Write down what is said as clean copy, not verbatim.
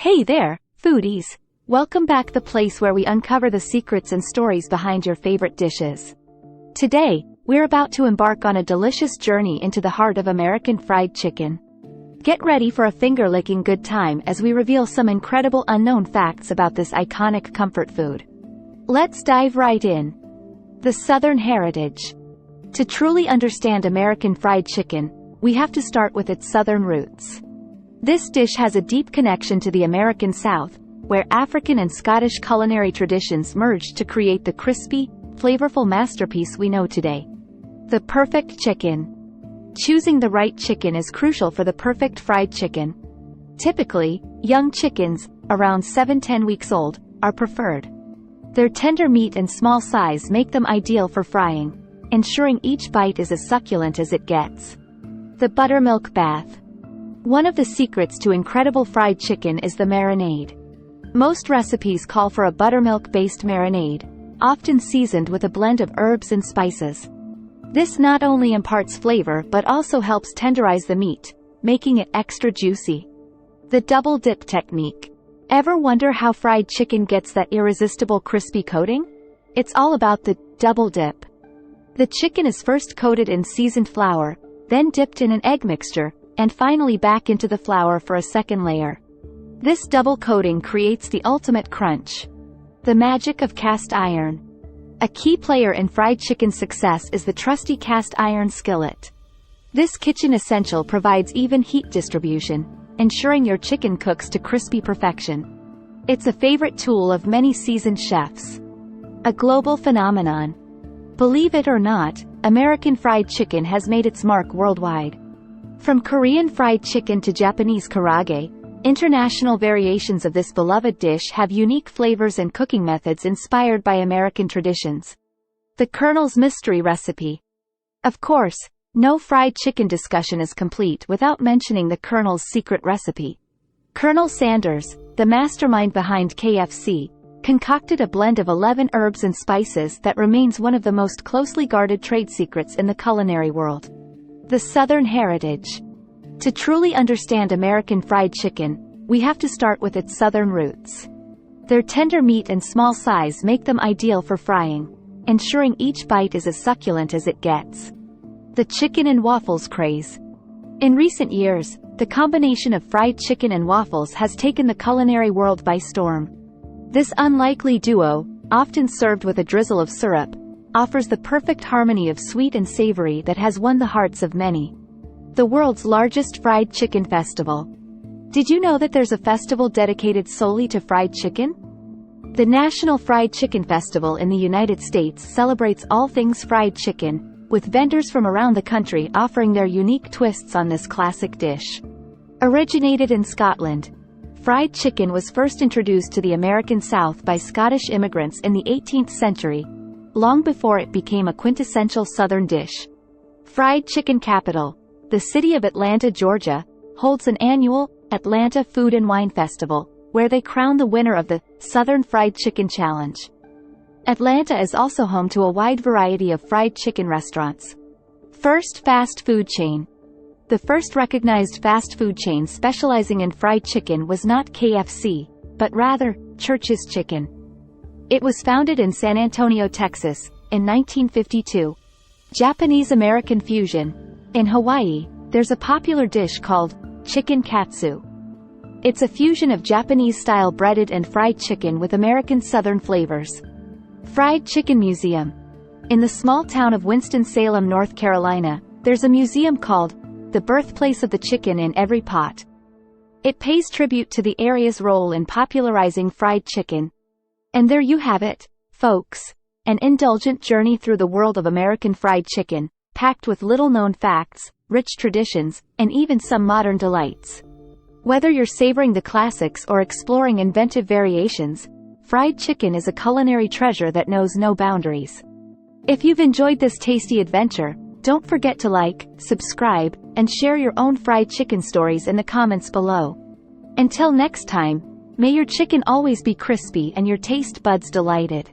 Hey there, foodies! Welcome back, the place where we uncover the secrets and stories behind your favorite dishes. Today, we're about to embark on a delicious journey into the heart of American fried chicken. Get ready for a finger-licking good time as we reveal some incredible unknown facts about this iconic comfort food. Let's dive right in. The Southern heritage. To truly understand American fried chicken, we have to start with its Southern roots. This dish has a deep connection to the American South, where African and Scottish culinary traditions merged to create the crispy, flavorful masterpiece we know today. The perfect chicken. Choosing the right chicken is crucial for the perfect fried chicken. Typically, young chickens, around 7-10 weeks old, are preferred. Their tender meat and small size make them ideal for frying, ensuring each bite is as succulent as it gets. The buttermilk bath. One of the secrets to incredible fried chicken is the marinade. Most recipes call for a buttermilk-based marinade, often seasoned with a blend of herbs and spices. This not only imparts flavor but also helps tenderize the meat, making it extra juicy. The double dip technique. Ever wonder how fried chicken gets that irresistible crispy coating? It's all about the double dip. The chicken is first coated in seasoned flour, then dipped in an egg mixture, and finally back into the flour for a second layer. This double coating creates the ultimate crunch. The magic of cast iron. A key player in fried chicken success is the trusty cast iron skillet. This kitchen essential provides even heat distribution, ensuring your chicken cooks to crispy perfection. It's a favorite tool of many seasoned chefs. A global phenomenon. Believe it or not, American fried chicken has made its mark worldwide. From Korean fried chicken to Japanese karaage, international variations of this beloved dish have unique flavors and cooking methods inspired by American traditions. The Colonel's mystery recipe. Of course, no fried chicken discussion is complete without mentioning the Colonel's secret recipe. Colonel Sanders, the mastermind behind KFC, concocted a blend of 11 herbs and spices that remains one of the most closely guarded trade secrets in the culinary world. The Southern heritage. To truly understand American fried chicken, we have to start with its Southern roots. Their tender meat and small size make them ideal for frying, ensuring each bite is as succulent as it gets. The chicken and waffles craze. In recent years, the combination of fried chicken and waffles has taken the culinary world by storm. This unlikely duo, often served with a drizzle of syrup, offers the perfect harmony of sweet and savory that has won the hearts of many. The world's largest fried chicken festival. Did you know that there's a festival dedicated solely to fried chicken? The National Fried Chicken Festival in the United States celebrates all things fried chicken, with vendors from around the country offering their unique twists on this classic dish. Originated in Scotland, fried chicken was first introduced to the American South by Scottish immigrants in the 18th century, long before it became a quintessential Southern dish. Fried chicken capital. The city of Atlanta, Georgia, holds an annual Atlanta Food and Wine Festival, where they crown the winner of the Southern Fried Chicken Challenge. Atlanta is also home to a wide variety of fried chicken restaurants. First fast food chain. The first recognized fast food chain specializing in fried chicken was not KFC, but rather, Church's Chicken. It was founded in San Antonio, Texas, in 1952. Japanese-American fusion. In Hawaii, there's a popular dish called chicken katsu. It's a fusion of Japanese-style breaded and fried chicken with American Southern flavors. Fried Chicken Museum. In the small town of Winston-Salem, North Carolina, there's a museum called The Birthplace of the Chicken in Every Pot. It pays tribute to the area's role in popularizing fried chicken. And there you have it, folks, an indulgent journey through the world of American fried chicken, packed with little-known facts, rich traditions, and even some modern delights. Whether you're savoring the classics or exploring inventive variations, fried chicken is a culinary treasure that knows no boundaries. If you've enjoyed this tasty adventure, don't forget to like, subscribe, and share your own fried chicken stories in the comments below. Until next time, may your chicken always be crispy and your taste buds delighted.